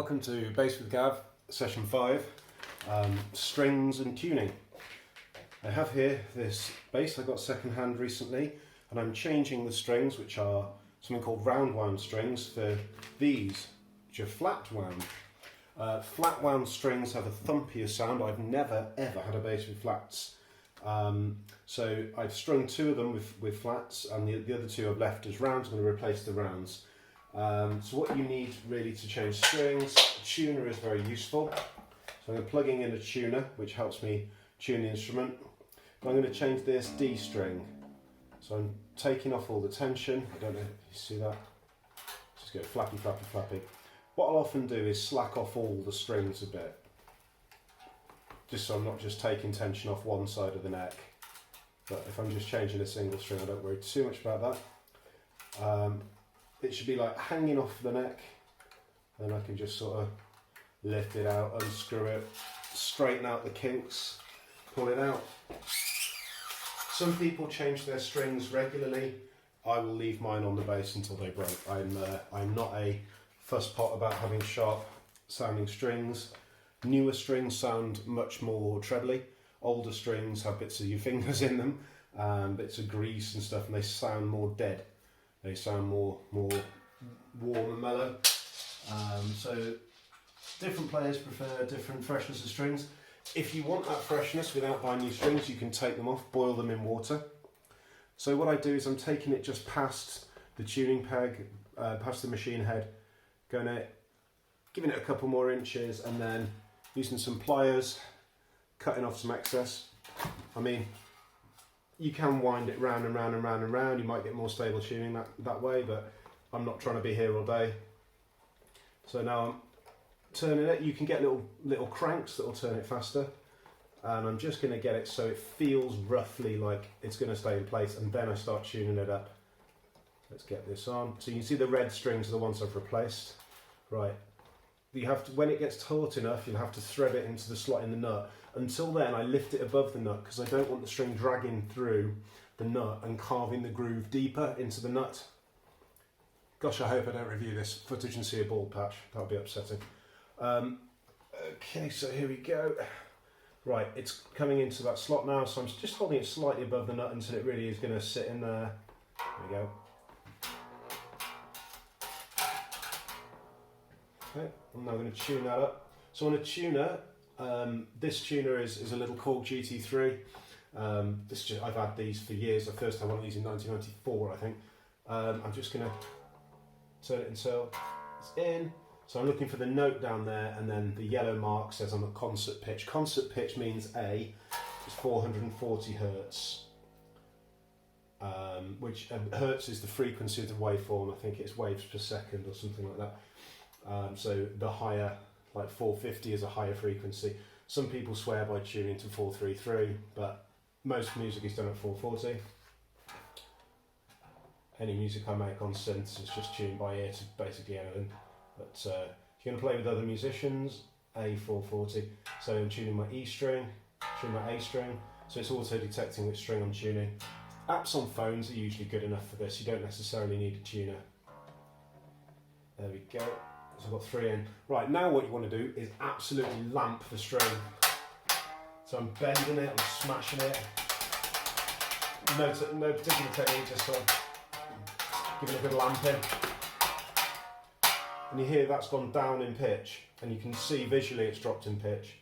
Welcome to Bass with Gav, session 5, strings and tuning. I have here this bass I got second hand recently, and I'm changing the strings, which are something called roundwound strings, for these, which are flatwound. Flatwound strings have a thumpier sound. I've never ever had a bass with flats. So I've strung 2 of them with flats, and the other 2 I've left as rounds. I'm going to replace the rounds. So what you need really to change strings, a tuner is very useful. So I'm going to plug in a tuner, which helps me tune the instrument. But I'm going to change this D string. So I'm taking off all the tension. I don't know if you see that. Just go flappy, flappy, flappy. What I'll often do is slack off all the strings a bit, just so I'm not just taking tension off one side of the neck. But if I'm just changing a single string, I don't worry too much about that. It should be like hanging off the neck, then I can just sort of lift it out, unscrew it, straighten out the kinks, pull it out. Some people change their strings regularly. I will leave mine on the bass until they break. I'm not a fuss pot about having sharp sounding strings. Newer strings sound much more trebly. Older strings have bits of your fingers in them, bits of grease and stuff, and they sound more dead. They sound more warm and mellow. So different players prefer different freshness of strings. If you want that freshness without buying new strings, you can take them off, boil them in water. So what I do is I'm taking it just past the tuning peg, past the machine head, giving it a couple more inches, and then using some pliers, cutting off some excess. I mean, you can wind it round and round and round and round. You might get more stable tuning that way, but I'm not trying to be here all day. So now I'm turning it. You can get little cranks that will turn it faster. And I'm just going to get it so it feels roughly like it's going to stay in place, and then I start tuning it up. Let's get this on. So you can see the red strings are the ones I've replaced. Right. You have to, when it gets taut enough, you'll have to thread it into the slot in the nut. Until then, I lift it above the nut because I don't want the string dragging through the nut and carving the groove deeper into the nut. Gosh, I hope I don't review this footage and see a bald patch. That would be upsetting. Okay, so here we go. Right, it's coming into that slot now, so I'm just holding it slightly above the nut until it really is going to sit in there. There we go. Okay, I'm now going to tune that up. So on a tuner, this tuner is a little Korg GT3. I've had these for years. I first had one of these in 1994, I think. I'm just going to turn it until it's in. So I'm looking for the note down there, and then the yellow mark says I'm at concert pitch. Concert pitch means A is 440 hertz, which hertz is the frequency of the waveform. I think it's waves per second or something like that. So the higher, like 450 is a higher frequency. Some people swear by tuning to 433, but most music is done at 440. Any music I make on synths is just tuned by ear to basically anything. But if you're going to play with other musicians, A440. So I'm tuning my E string, tuning my A string, so it's auto detecting which string I'm tuning. Apps on phones are usually good enough for this. You don't necessarily need a tuner. There we go. So I've got 3 in. Right, now what you want to do is absolutely lamp the string. So I'm bending it, I'm smashing it. No particular technique, just sort of giving it a good lamping. And you hear that's gone down in pitch, and you can see visually it's dropped in pitch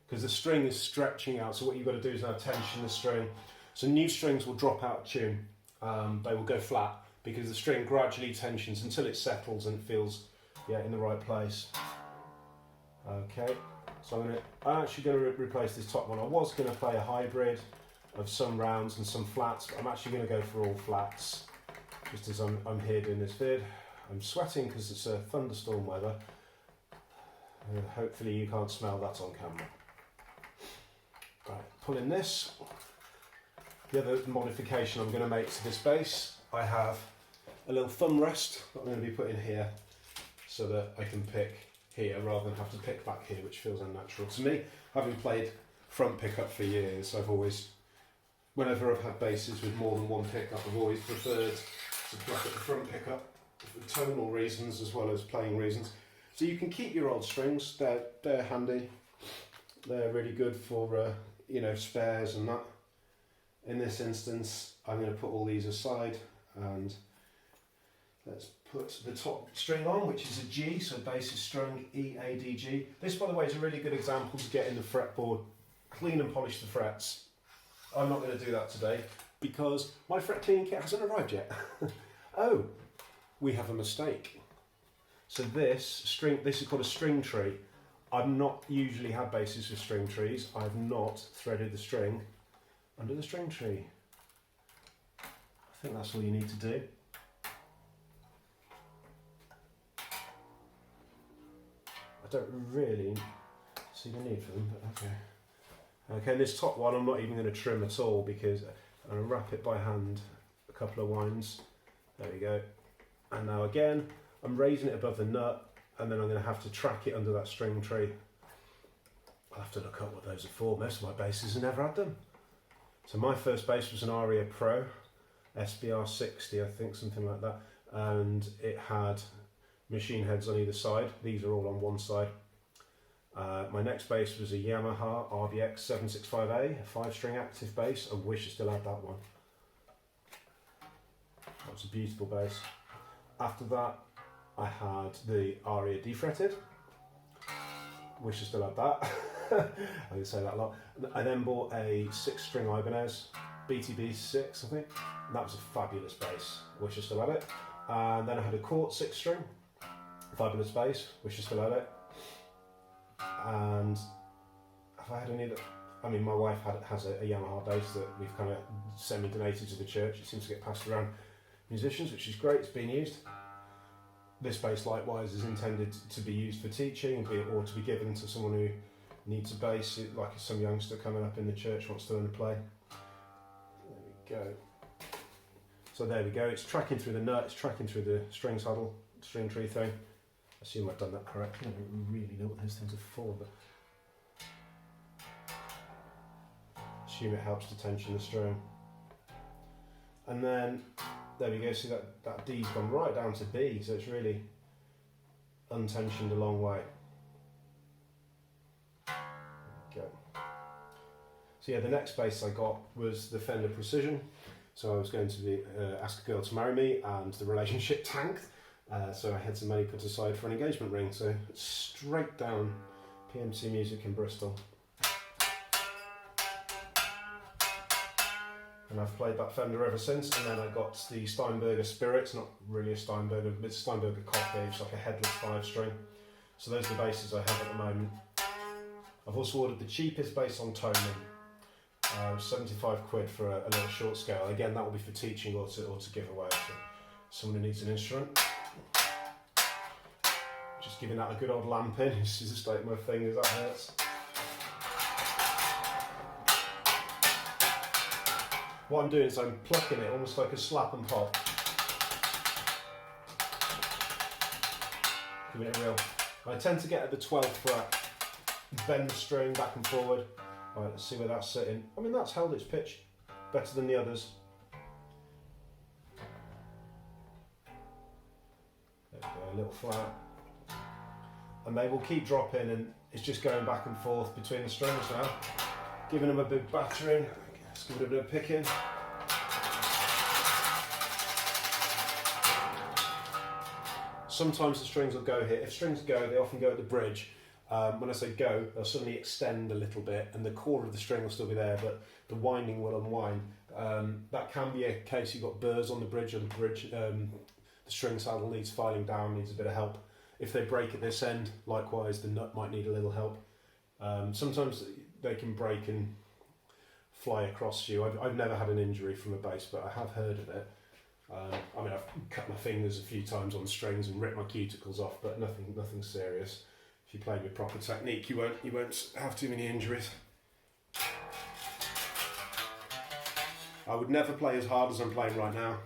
because the string is stretching out. So what you've got to do is now tension the string. So new strings will drop out of tune. They will go flat because the string gradually tensions until it settles and it feels in the right place. Okay, so I'm actually going to replace this top one. I was going to play a hybrid of some rounds and some flats, but I'm actually going to go for all flats just as I'm here doing this vid. I'm sweating because it's a thunderstorm weather. Hopefully you can't smell that on camera. Right, pulling this. The other modification I'm going to make to this bass, I have a little thumb rest that I'm going to be putting here so that I can pick here rather than have to pick back here, which feels unnatural to me. Having played front pickup for years, I've always, whenever I've had basses with more than one pickup, I've always preferred to pluck at the front pickup for tonal reasons as well as playing reasons. So you can keep your old strings, they're handy. They're really good for you know, spares and that. In this instance, I'm going to put all these aside and let's put the top string on, which is a G, so bass is strung E, A, D, G. This, by the way, is a really good example to get in the fretboard, clean and polish the frets. I'm not going to do that today because my fret cleaning kit hasn't arrived yet. Oh, we have a mistake. So this is called a string tree. I've not usually had basses with string trees. I've not threaded the string under the string tree. I think that's all you need to do. I don't really see the need for them, but okay. Okay, this top one I'm not even going to trim at all because I'm going to wrap it by hand, a couple of winds. There we go. And now again, I'm raising it above the nut and then I'm going to have to track it under that string tree. I'll have to look up what those are for. Most of my basses have never had them. So my first bass was an Aria Pro, SBR 60, I think, something like that. And it had machine heads on either side. These are all on one side. My next bass was a Yamaha RBX 765A, a 5-string active bass. I wish I still had that one. That was a beautiful bass. After that, I had the Aria defretted. Wish I still had that. I can say that a lot. I then bought a 6-string Ibanez, BTB 6, I think. And that was a fabulous bass. Wish I still had it. And then I had a Cort 6-string, fabulous bass. Wish I still had it. And have I had any that? I mean, my wife has a Yamaha bass that we've kind of semi-donated to the church. It seems to get passed around musicians, which is great. It's been used. This bass, likewise, is intended to be used for teaching, or to be given to someone who needs a bass, like some youngster coming up in the church wants to learn to play. There we go. So there we go. It's tracking through the nut. It's tracking through the string saddle, string tree thing. I assume I've done that correctly. I don't really know what those things are for, but I assume it helps to tension the string. And then there we go. See that D's gone right down to B, so it's really untensioned a long way. There we go. So yeah, the next bass I got was the Fender Precision. So I was going to ask a girl to marry me, and the relationship tanked. So I had some money put aside for an engagement ring. So straight down PMC Music in Bristol. And I've played that Fender ever since. And then I got the Steinberger Spirit. It's not really a Steinberger, but it's a Steinberger Cock gauge, like a headless 5-string. So those are the basses I have at the moment. I've also ordered the cheapest bass on Toning. 75 quid for a little short scale. Again, that will be for teaching or to give away to someone who needs an instrument. Just giving that a good old lamp in. This is the state of my fingers, that hurts. What I'm doing is I'm plucking it almost like a slap and pop. Giving it a real. I tend to get at the 12th fret, bend the string back and forward. Right, let's see where that's sitting. I mean, that's held its pitch better than the others. There we go, a little flat. And they will keep dropping, and it's just going back and forth between the strings now. Giving them a big battering. Let's give it a bit of picking. Sometimes the strings will go here. If strings go, they often go at the bridge. When I say go, they'll suddenly extend a little bit and the core of the string will still be there, but the winding will unwind. That can be a case you've got burrs on the bridge, or the string saddle needs filing down, needs a bit of help. If they break at this end, likewise the nut might need a little help. Sometimes they can break and fly across you. I've never had an injury from a bass, but I have heard of it. I mean, I've cut my fingers a few times on strings and ripped my cuticles off, but nothing serious. If you play with proper technique, you won't have too many injuries. I would never play as hard as I'm playing right now.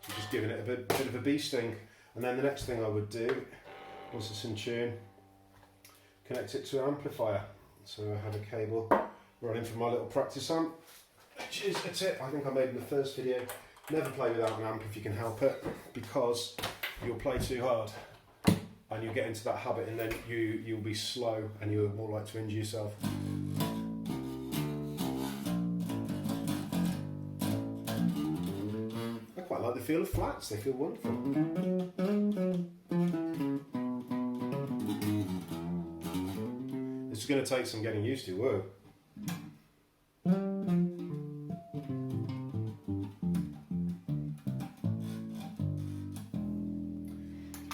So just giving it a bit of a bee sting. And then the next thing I would do, once it's in tune, connect it to an amplifier. So I had a cable running from my little practice amp, which is a tip I think I made in the first video. Never play without an amp if you can help it, because you'll play too hard and you'll get into that habit, and then you'll be slow and you're more likely to injure yourself. I quite like the feel of flats, they feel wonderful. This is going to take some getting used to, whoa.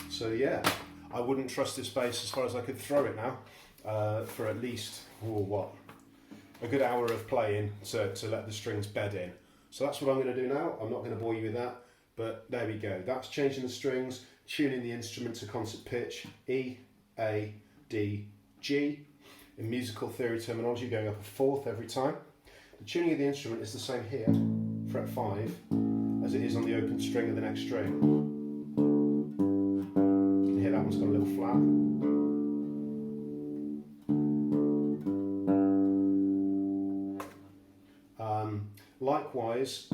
So yeah, I wouldn't trust this bass as far as I could throw it now for at least, a good hour of playing to let the strings bed in. So that's what I'm going to do now. I'm not going to bore you with that, but there we go. That's changing the strings, tuning the instrument to concert pitch, E, A, D, G. In musical theory terminology, going up a fourth every time. The tuning of the instrument is the same here, fret 5, as it is on the open string of the next string. You can hear that one's got a little flat. Likewise,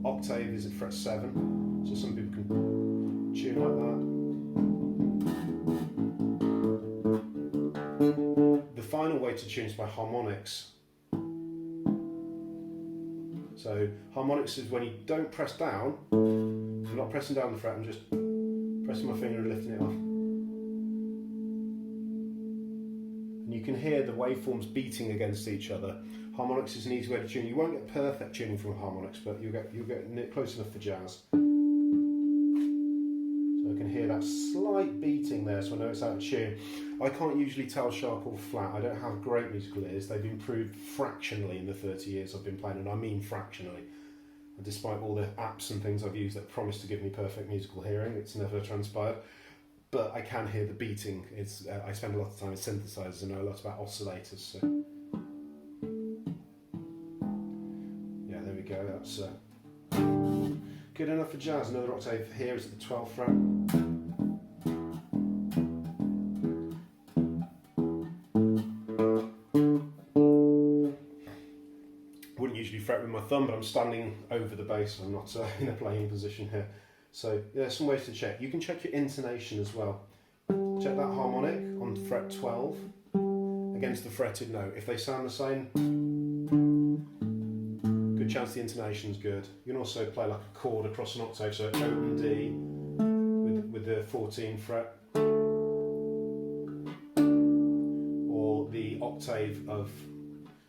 octave is at fret 7, so some people can tune like that. The final way to tune is by harmonics. So harmonics is when you don't press down, I'm not pressing down the fret, I'm just pressing my finger and lifting it off. And you can hear the waveforms beating against each other. Harmonics is an easy way to tune. You won't get perfect tuning from harmonics, but you'll get close enough for jazz. So I can hear that slight beating there, so I know it's out of tune. I can't usually tell sharp or flat. I don't have great musical ears. They've improved fractionally in the 30 years I've been playing, and I mean fractionally. And despite all the apps and things I've used that promise to give me perfect musical hearing, it's never transpired. But I can hear the beating. I spend a lot of time with synthesizers and know a lot about oscillators. So. Yeah, there we go. That's good enough for jazz. Another octave here is at the 12th fret. Wouldn't usually fret with my thumb, but I'm standing over the bass. I'm not in a playing position here. So yeah, some ways to check. You can check your intonation as well. Check that harmonic on fret 12 against the fretted note. If they sound the same, good chance the intonation's good. You can also play like a chord across an octave, so open D with the 14th fret, or the octave of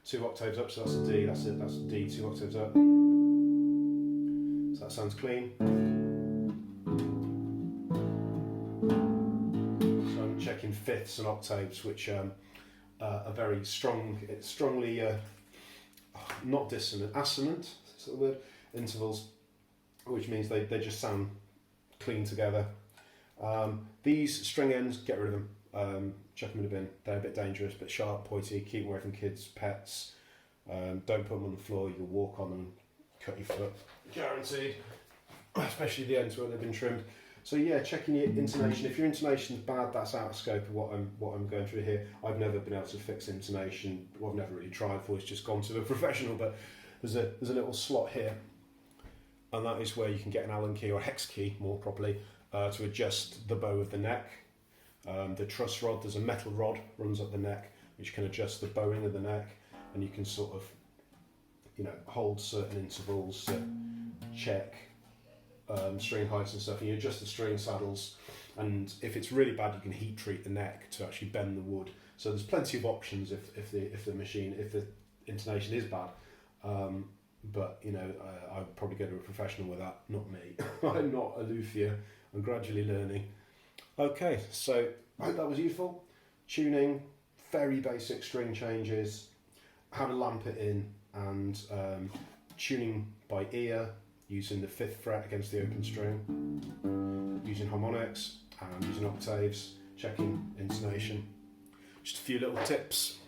2 octaves up, so that's a D, that's a D 2 octaves up. So that sounds clean. So I'm checking fifths and octaves, which are very strongly not dissonant, assonant, is that the word? Intervals, which means they just sound clean together. These string ends, get rid of them. Chuck them in a bin. They're a bit dangerous, but sharp, pointy. Keep them away from kids, pets. Don't put them on the floor. You'll walk on them and cut your foot. Guaranteed. Especially the ends where they've been trimmed. So yeah, checking your intonation. If your intonation's bad, that's out of scope of what I'm going through here. I've never been able to fix intonation. Well, I've never really tried for. It's just gone to a professional. But there's a little slot here, and that is where you can get an Allen key or a hex key, more properly, to adjust the bow of the neck. The truss rod, there's a metal rod runs up the neck which can adjust the bowing of the neck, and you can sort of, hold certain intervals to check string heights and stuff, and you adjust the string saddles, and if it's really bad you can heat treat the neck to actually bend the wood. So there's plenty of options if the intonation is bad. But I'd probably go to a professional with that, not me. I'm not a luthier. I'm gradually learning. Okay, so I hope that was useful. Tuning, very basic string changes, how to lamp it in, and tuning by ear, using the 5th fret against the open string, using harmonics, and using octaves, checking intonation. Just a few little tips.